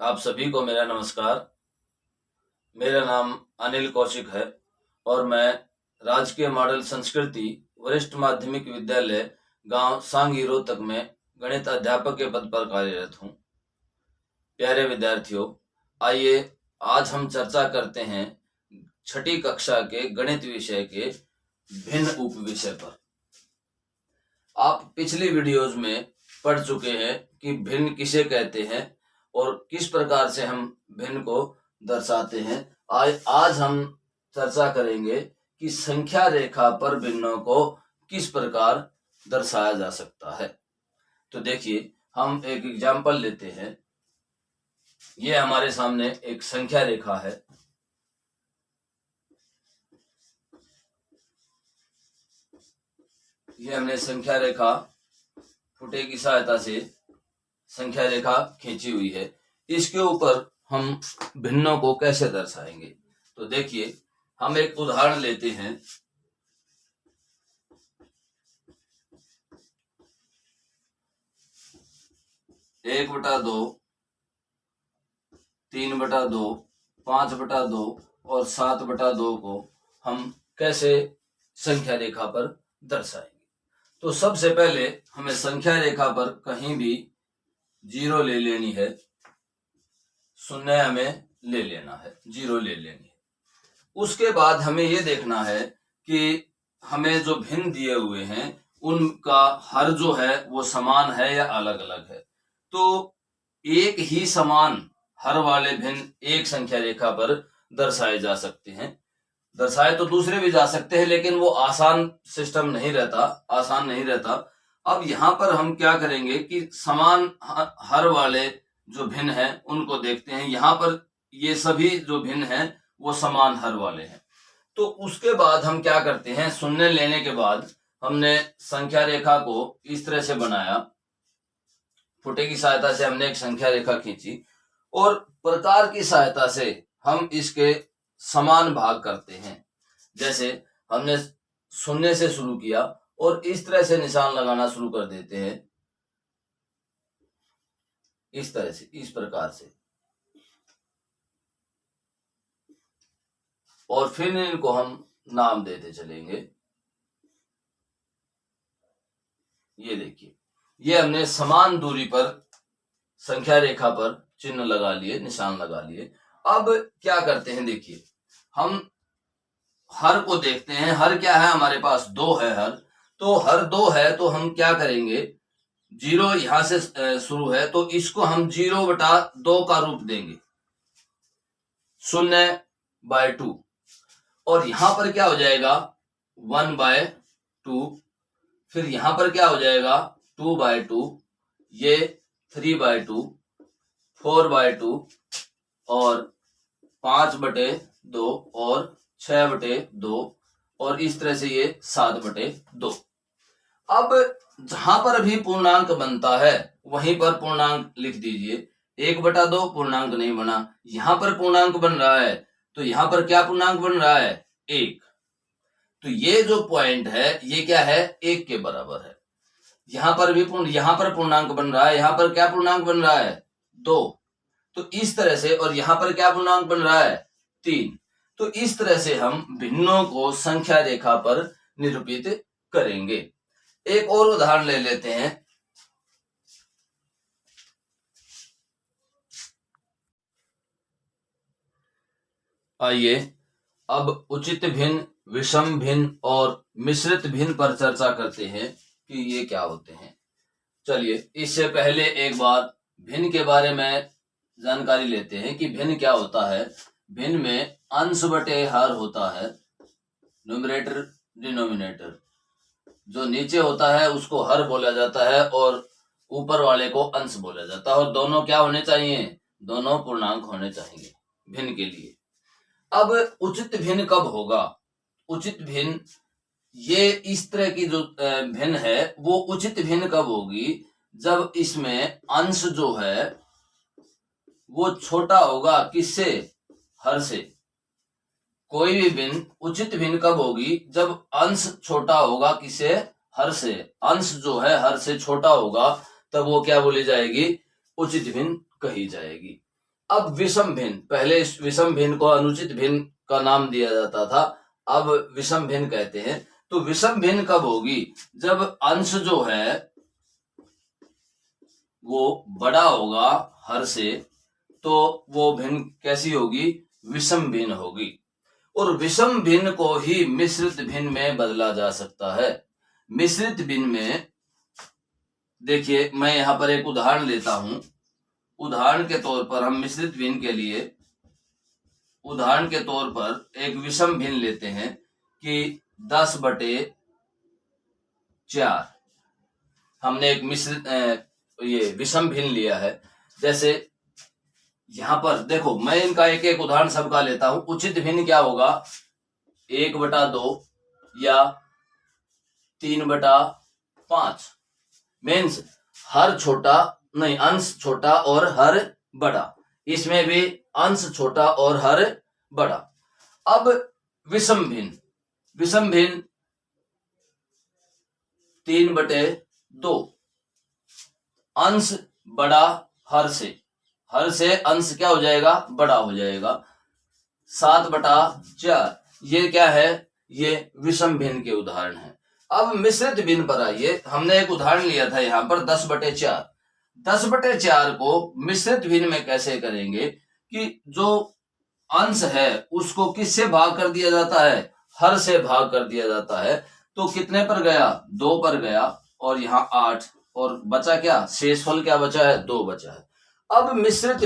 आप सभी को मेरा नमस्कार। मेरा नाम अनिल कौशिक है और मैं राजकीय मॉडल संस्कृति वरिष्ठ माध्यमिक विद्यालय गांव सांगी रोहतक में गणित अध्यापक के पद पर कार्यरत हूं। प्यारे विद्यार्थियों, आइए आज हम चर्चा करते हैं छठी कक्षा के गणित विषय के भिन्न उप विषय पर। आप पिछली वीडियोज में पढ़ चुके हैं कि भिन्न किसे कहते हैं और किस प्रकार से हम भिन्न को दर्शाते हैं। आज हम चर्चा करेंगे कि संख्या रेखा पर भिन्नों को किस प्रकार दर्शाया जा सकता है। तो देखिए, हम एक एग्जाम्पल लेते हैं। ये हमारे सामने एक संख्या रेखा है। ये हमने संख्या रेखा फुटे की सहायता से संख्या रेखा खींची हुई है। इसके ऊपर हम भिन्नों को कैसे दर्शाएंगे, तो देखिए, हम एक उदाहरण लेते हैं। एक बटा दो, 3/2, 5/2 और 7/2 को हम कैसे संख्या रेखा पर दर्शाएंगे। तो सबसे पहले हमें संख्या रेखा पर कहीं भी 0 ले लेनी है, शून्य हमें ले लेना है, 0 ले लेनी है। उसके बाद हमें ये देखना है कि हमें जो भिन्न दिए हुए हैं उनका हर जो है वो समान है या अलग अलग है। तो एक ही समान हर वाले भिन्न एक संख्या रेखा पर दर्शाए जा सकते हैं। दर्शाए तो दूसरे भी जा सकते हैं, लेकिन वो आसान सिस्टम नहीं रहता, आसान नहीं रहता। अब यहाँ पर हम क्या करेंगे कि समान हर वाले जो भिन्न हैं उनको देखते हैं। यहाँ पर ये सभी जो भिन्न हैं वो समान हर वाले हैं। तो उसके बाद हम क्या करते हैं, शून्य लेने के बाद हमने संख्या रेखा को इस तरह से बनाया। फुटे की सहायता से हमने एक संख्या रेखा खींची और प्रकार की सहायता से हम इसके समान भाग करते हैं। जैसे हमने शून्य से शुरू किया और इस तरह से निशान लगाना शुरू कर देते हैं, इस तरह से, इस प्रकार से, और फिर इनको हम नाम देते चलेंगे। ये देखिए, ये हमने समान दूरी पर संख्या रेखा पर चिन्ह लगा लिए, निशान लगा लिए। अब क्या करते हैं, देखिए, हम हर को देखते हैं। हर क्या है, हमारे पास 2 है हर। तो हर 2 है तो हम क्या करेंगे, 0 यहां से शुरू है तो इसको हम 0/2 का रूप देंगे, 0/2। और यहां पर क्या हो जाएगा, 1/2। फिर यहां पर क्या हो जाएगा, 2/2। ये 3/2, 4/2 और 5/2 और 6/2 और इस तरह से ये 7/2। अब जहां पर भी पूर्णांक बनता है वहीं पर पूर्णांक लिख दीजिए। 1/2 पूर्णांक नहीं बना, यहां पर पूर्णांक बन रहा है तो यहां पर क्या पूर्णांक बन रहा है, 1। तो ये जो पॉइंट है ये क्या है, 1 के बराबर है। यहां पर भी यहां पर पूर्णांक बन रहा है, यहां पर क्या पूर्णांक बन रहा है, 2। तो इस तरह से, और यहां पर क्या पूर्णांक बन रहा है, 3। तो इस तरह से हम भिन्नों को संख्या रेखा पर निरूपित करेंगे। एक और उदाहरण ले लेते हैं। आइए अब उचित भिन्न, विषम भिन्न और मिश्रित भिन्न पर चर्चा करते हैं कि ये क्या होते हैं। चलिए, इससे पहले एक बार भिन्न के बारे में जानकारी लेते हैं कि भिन्न क्या होता है। भिन्न में अंश बटे हर होता है, न्यूमरेटर डिनोमिनेटर। जो नीचे होता है उसको हर बोला जाता है और ऊपर वाले को अंश बोला जाता है। और दोनों क्या होने चाहिए, दोनों पूर्णांक होने चाहिए भिन्न के लिए। अब उचित भिन्न कब होगा, उचित भिन्न, ये इस तरह की जो भिन्न है वो उचित भिन्न कब होगी, जब इसमें अंश जो है वो छोटा होगा, किससे, हर से। कोई भी भिन्न उचित भिन्न कब होगी, जब अंश छोटा होगा, किससे, हर से। अंश जो है हर से छोटा होगा तब वो क्या बोली जाएगी, उचित भिन्न कही जाएगी। अब विषम भिन्न, पहले इस विषम भिन्न को अनुचित भिन्न का नाम दिया जाता था, अब विषम भिन्न कहते हैं। तो विषम भिन्न कब होगी? जब अंश जो है वो बड़ा होगा हर से, तो वो भिन्न कैसी होगी? विषम भिन्न होगी। और विषम भिन्न को ही मिश्रित भिन्न में बदला जा सकता है। मिश्रित भिन्न में देखिए, मैं यहां पर एक उदाहरण लेता हूं। उदाहरण के तौर पर हम मिश्रित भिन्न के लिए उदाहरण के तौर पर एक विषम भिन्न लेते हैं कि 10/4 हमने एक मिश्रित ये विषम भिन्न लिया है। जैसे यहां पर देखो, मैं इनका एक एक उदाहरण सबका लेता हूं। उचित भिन्न क्या होगा? 1/2 या 3/5। मीन्स हर छोटा नहीं, अंश छोटा और हर बड़ा। इसमें भी अंश छोटा और हर बड़ा। अब विषम भिन्न 3/2, अंश बड़ा हर से अंश क्या हो जाएगा? बड़ा हो जाएगा। 7/4, ये क्या है? ये विषम भिन्न के उदाहरण है। अब मिश्रित भिन्न पर आइए। हमने एक उदाहरण लिया था यहाँ पर 10/4। 10/4 को मिश्रित भिन्न में कैसे करेंगे कि जो अंश है उसको किससे भाग कर दिया जाता है? हर से भाग कर दिया जाता है। तो कितने पर गया? 2 पर गया, और यहाँ 8, और बचा क्या? शेषफल क्या बचा है? 2 बचा है। अब मिश्रित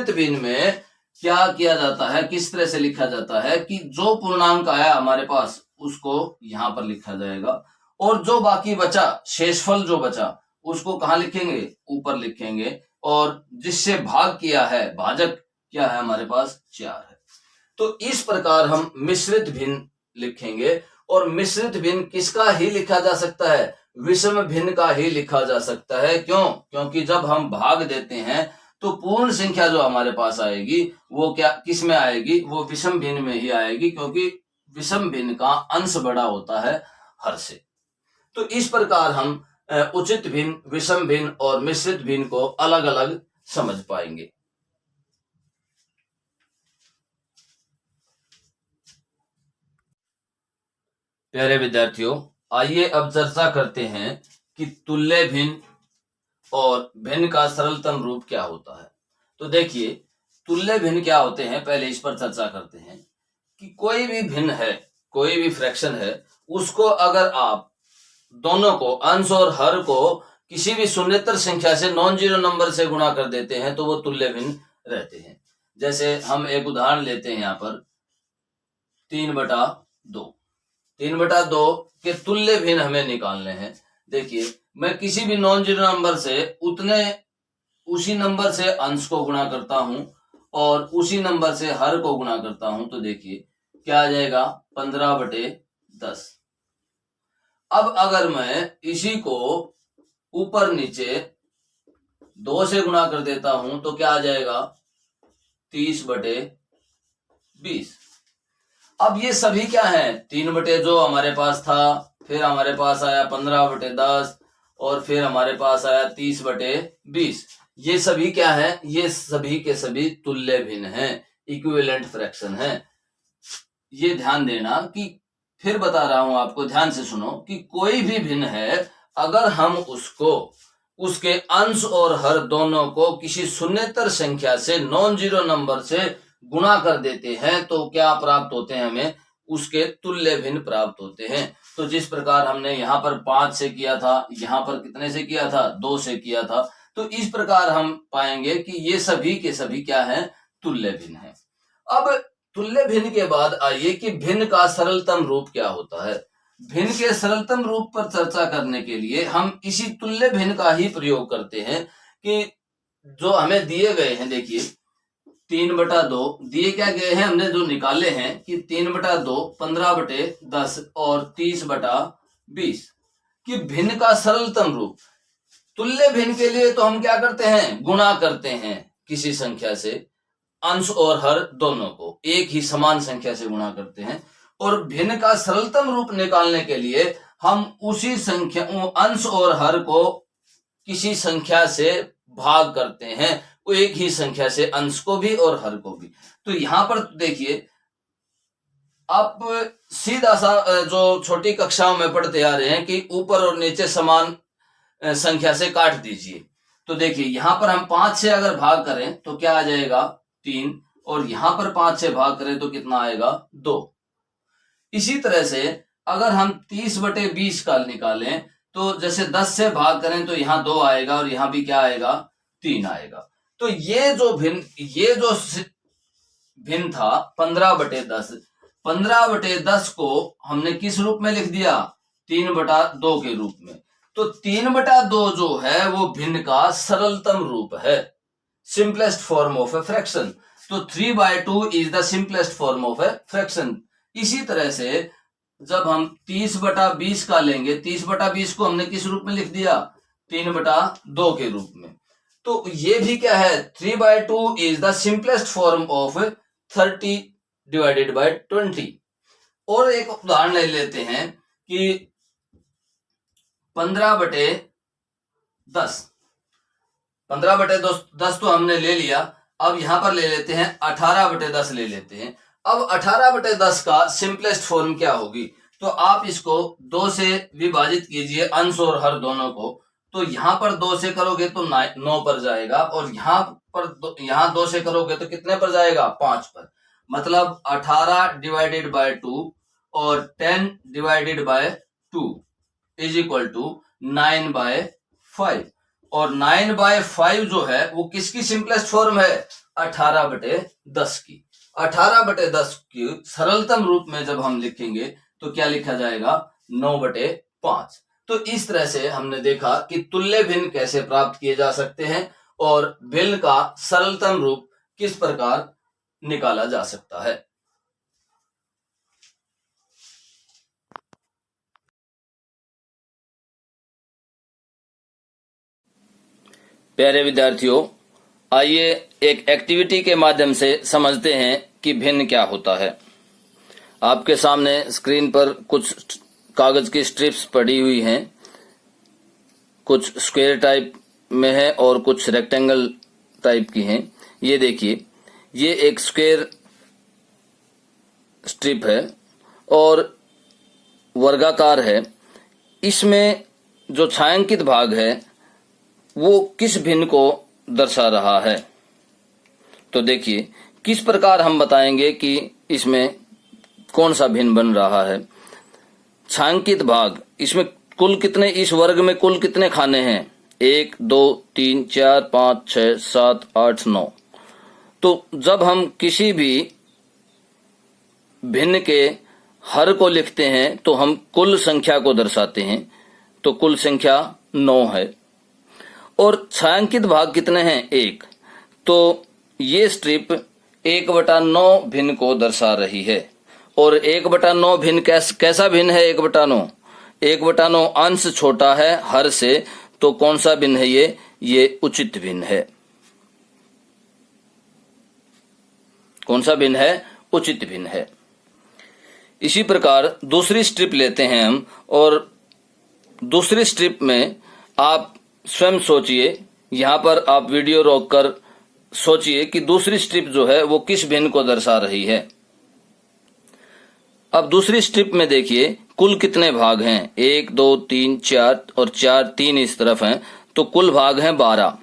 भिन्न में क्या किया जाता है? किस तरह से लिखा जाता है कि जो पूर्णांक आया हमारे पास उसको यहां पर लिखा जाएगा, और जो बाकी बचा, शेषफल जो बचा, उसको कहां लिखेंगे? ऊपर लिखेंगे। और जिससे भाग किया है, भाजक क्या है हमारे पास? 4 है। तो इस प्रकार हम मिश्रित भिन्न लिखेंगे। और मिश्रित भिन्न किसका ही लिखा जा सकता है? विषम भिन्न का ही लिखा जा सकता है। क्यों? क्योंकि जब हम भाग देते हैं तो पूर्ण संख्या जो हमारे पास आएगी वो क्या किस में आएगी? वो विषम भिन्न में ही आएगी, क्योंकि विषम भिन्न का अंश बड़ा होता है हर से। तो इस प्रकार हम उचित भिन्न, विषम भिन्न और मिश्रित भिन्न को अलग अलग समझ पाएंगे। प्यारे विद्यार्थियों, आइए अब चर्चा करते हैं कि तुल्य भिन्न और भिन्न का सरलतम रूप क्या होता है। तो देखिए, तुल्य भिन्न क्या होते हैं, पहले इस पर चर्चा करते हैं कि कोई भी भिन्न है, कोई भी फ्रैक्शन है, उसको अगर आप दोनों को, अंश और हर को, किसी भी शून्येतर संख्या से, नॉन जीरो नंबर से गुणा कर देते हैं तो वो तुल्य भिन्न रहते हैं। जैसे हम एक उदाहरण लेते हैं यहाँ पर 3/2। 3/2 के तुल्य भिन्न हमें निकालने हैं। देखिए, मैं किसी भी नॉन जीरो नंबर से उसी नंबर से अंश को गुणा करता हूं और उसी नंबर से हर को गुणा करता हूं, तो देखिए क्या आ जाएगा? 15/10। अब अगर मैं इसी को ऊपर नीचे 2 से गुणा कर देता हूं तो क्या आ जाएगा? 30/20। अब ये सभी क्या है? 3 जो हमारे पास था, फिर हमारे पास आया 15/10, और फिर हमारे पास आया 30/20। ये सभी क्या है? ये सभी के सभी तुल्य भिन्न हैं, इक्विवेलेंट फ्रैक्शन है। ये ध्यान देना कि फिर बता रहा हूं आपको, ध्यान से सुनो, कि कोई भी भिन्न है, अगर हम उसको, उसके अंश और हर दोनों को किसी शून्येतर संख्या से, नॉन जीरो नंबर से गुणा कर देते हैं तो क्या प्राप्त होते हैं? हमें उसके तुल्य भिन्न प्राप्त होते हैं। तो जिस प्रकार हमने यहाँ पर 5 से किया था, यहाँ पर कितने से किया था? 2 से किया था। तो इस प्रकार हम पाएंगे कि ये सभी के सभी क्या है? तुल्य भिन्न है। अब तुल्य भिन्न के बाद आइए कि भिन्न का सरलतम रूप क्या होता है। भिन्न के सरलतम रूप पर चर्चा करने के लिए हम इसी तुल्य भिन्न का ही प्रयोग करते हैं कि जो हमें दिए गए हैं। देखिए, 3/2 दिए क्या गए हैं? हमने जो निकाले हैं कि 3/2, 15/10 और 30/20 कि भिन्न का सरलतम रूप। तुल्य भिन्न के लिए तो हम क्या करते हैं? गुणा करते हैं किसी संख्या से, अंश और हर दोनों को एक ही समान संख्या से गुणा करते हैं। और भिन्न का सरलतम रूप निकालने के लिए हम उसी संख्या, अंश और हर को किसी संख्या से भाग करते हैं, वो एक ही संख्या से अंश को भी और हर को भी। तो यहां पर देखिए, आप सीधा सा जो छोटी कक्षाओं में पढ़ते आ रहे हैं कि ऊपर और नीचे समान संख्या से काट दीजिए। तो देखिए यहां पर हम 5 से अगर भाग करें तो क्या आ जाएगा 3, और यहां पर 5 से भाग करें तो कितना आएगा 2। इसी तरह से अगर हम 30/20 का निकालें तो जैसे 10 से भाग करें तो यहाँ 2 आएगा और यहाँ भी क्या आएगा 3 आएगा। तो ये जो भिन्न था 15/10, 15/10 को हमने किस रूप में लिख दिया 3/2 के रूप में। तो 3/2 जो है वो भिन्न का सरलतम रूप है, simplest form of a fraction. तो 3/2 is the simplest form of a fraction. इसी तरह से जब हम 30/20 का लेंगे, 30/20 को हमने किस रूप में लिख दिया 3/2 के रूप में। तो ये भी क्या है 3/2 is the simplest form of 30/20। और एक उदाहरण ले लेते हैं कि 15/10, 15/10 तो हमने ले लिया। अब यहां पर ले लेते हैं 18/10 ले लेते हैं। अब 18/10 का सिंपलेस्ट फॉर्म क्या होगी, तो आप इसको 2 से विभाजित कीजिए अंश और हर दोनों को। तो यहां पर 2 से करोगे तो 9 पर जाएगा, और यहां 2 से करोगे तो कितने पर जाएगा 5 पर। मतलब 18/2 और 10/2 इज इक्वल टू 9/5। और 9/5 जो है वो किसकी सिंपलेस्ट फॉर्म है 18/10 की। 18/10 की सरलतम रूप में जब हम लिखेंगे तो क्या लिखा जाएगा 9/5। तो इस तरह से हमने देखा कि तुल्य भिन्न कैसे प्राप्त किए जा सकते हैं और भिन्न का सरलतम रूप किस प्रकार निकाला जा सकता है। प्यारे विद्यार्थियों, आइए एक एक्टिविटी के माध्यम से समझते हैं कि भिन्न क्या होता है। आपके सामने स्क्रीन पर कुछ कागज की स्ट्रिप्स पड़ी हुई हैं, कुछ स्क्वायर टाइप में है और कुछ रेक्टेंगल टाइप की हैं। ये देखिए, ये एक स्क्वायर स्ट्रिप है और वर्गाकार है। इसमें जो छायांकित भाग है वो किस भिन्न को दर्शा रहा है। तो देखिए किस प्रकार हम बताएंगे कि इसमें कौन सा भिन्न बन रहा है। छायांकित भाग, इसमें कुल कितने, इस वर्ग में कुल कितने खाने हैं 1 2 3 4 5 6 7 8 9। तो जब हम किसी भी भिन्न के हर को लिखते हैं तो हम कुल संख्या को दर्शाते हैं। तो कुल संख्या 9 है। और छायांकित भाग कितने हैं 1। तो ये स्ट्रिप 1/9 भिन्न को दर्शा रही है। और 1/9 भिन्न कैसा भिन्न है 1/9? 1/9 अंश छोटा है हर से, तो कौन सा भिन्न है ये उचित भिन्न है। कौन सा भिन्न है? उचित भिन्न है। इसी प्रकार दूसरी स्ट्रिप लेते हैं हम, और दूसरी स्ट्रिप में आप स्वयं सोचिए, यहां पर आप वीडियो रोककर सोचिए कि दूसरी स्ट्रिप जो है वो किस भिन्न को दर्शा रही है। अब दूसरी स्ट्रिप में देखिए कुल कितने भाग हैं 1 2 3 4 और 4 3 इस तरफ हैं, तो कुल भाग हैं 12।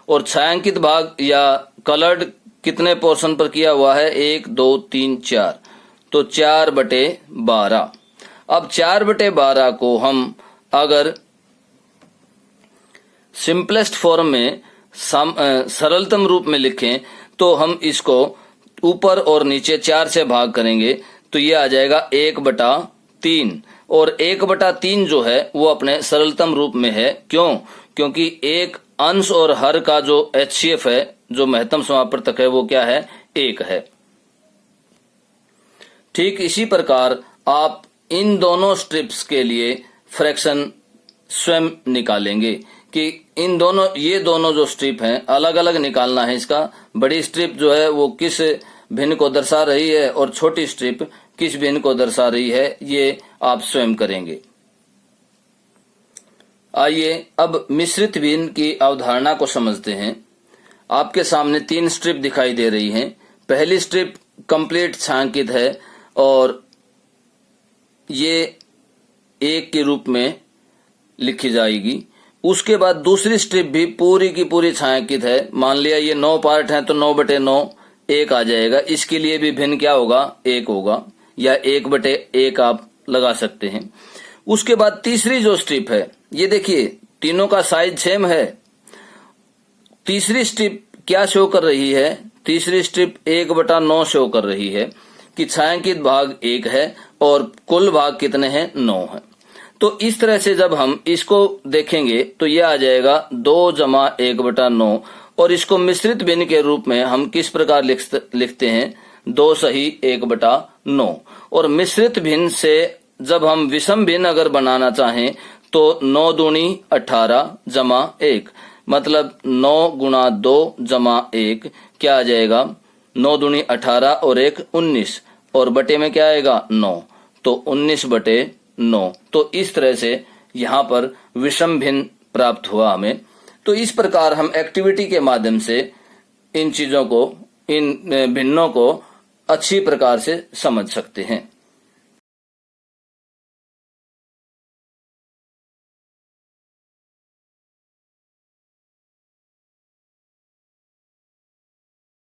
और छायांकित भाग या कलर्ड कितने पोर्शन पर किया हुआ है 1 2 3 4, तो 4/12। अब 4/12 को हम अगर सिंपलेस्ट फॉर्म में सरलतम रूप में लिखें तो हम इसको ऊपर और नीचे 4 से भाग करेंगे तो ये आ जाएगा 1/3। और 1/3 जो है वो अपने सरलतम रूप में है। क्यों? क्योंकि एक अंश और हर का जो HCF है, जो महत्तम समापवर्तक है, वो क्या है 1 है। ठीक इसी प्रकार आप इन दोनों स्ट्रिप्स के लिए फ्रैक्शन स्वयं निकालेंगे कि ये दोनों जो स्ट्रिप हैं अलग अलग निकालना है। इसका बड़ी स्ट्रिप जो है वो किस भिन्न को दर्शा रही है और छोटी स्ट्रिप किस भिन्न को दर्शा रही है, ये आप स्वयं करेंगे। आइए अब मिश्रित भिन्न की अवधारणा को समझते हैं। आपके सामने 3 स्ट्रिप दिखाई दे रही हैं। पहली स्ट्रिप कंप्लीट छायांकित है और ये 1 के रूप में लिखी जाएगी। उसके बाद दूसरी स्ट्रिप भी पूरी की पूरी छायांकित है। मान लिया ये 9 पार्ट हैं तो 9/9 1 आ जाएगा। इसके लिए भी भिन्न क्या होगा? 1 होगा, या 1/1 आप लगा सकते हैं। उसके बाद तीसरी जो स्ट्रिप है, ये देखिए तीनों का साइज सेम है। तीसरी स्ट्रिप क्या शो कर रही है? तीसरी स्ट्रिप 1/9 शो कर रही है कि छायांकित भाग 1 है और कुल भाग कितने हैं? 9 है। तो इस तरह से जब हम इसको देखेंगे तो ये आ जाएगा 2 + 1/9, और इसको मिश्रित भिन्न के रूप में हम किस प्रकार लिखते हैं? 2 सही 1/9। और मिश्रित भिन्न से जब हम विषम भिन्न अगर बनाना चाहें तो 9 दूनी 18 + 1, मतलब 9 × 2 + 1 क्या आ जाएगा? 9 दूनी 18 और 1 19, और बटे में क्या आएगा? 9, तो 19/9। तो इस तरह से यहाँ पर विषम भिन्न प्राप्त हुआ हमें। तो इस प्रकार हम एक्टिविटी के माध्यम से इन चीजों को, इन भिन्नों को अच्छी प्रकार से समझ सकते हैं।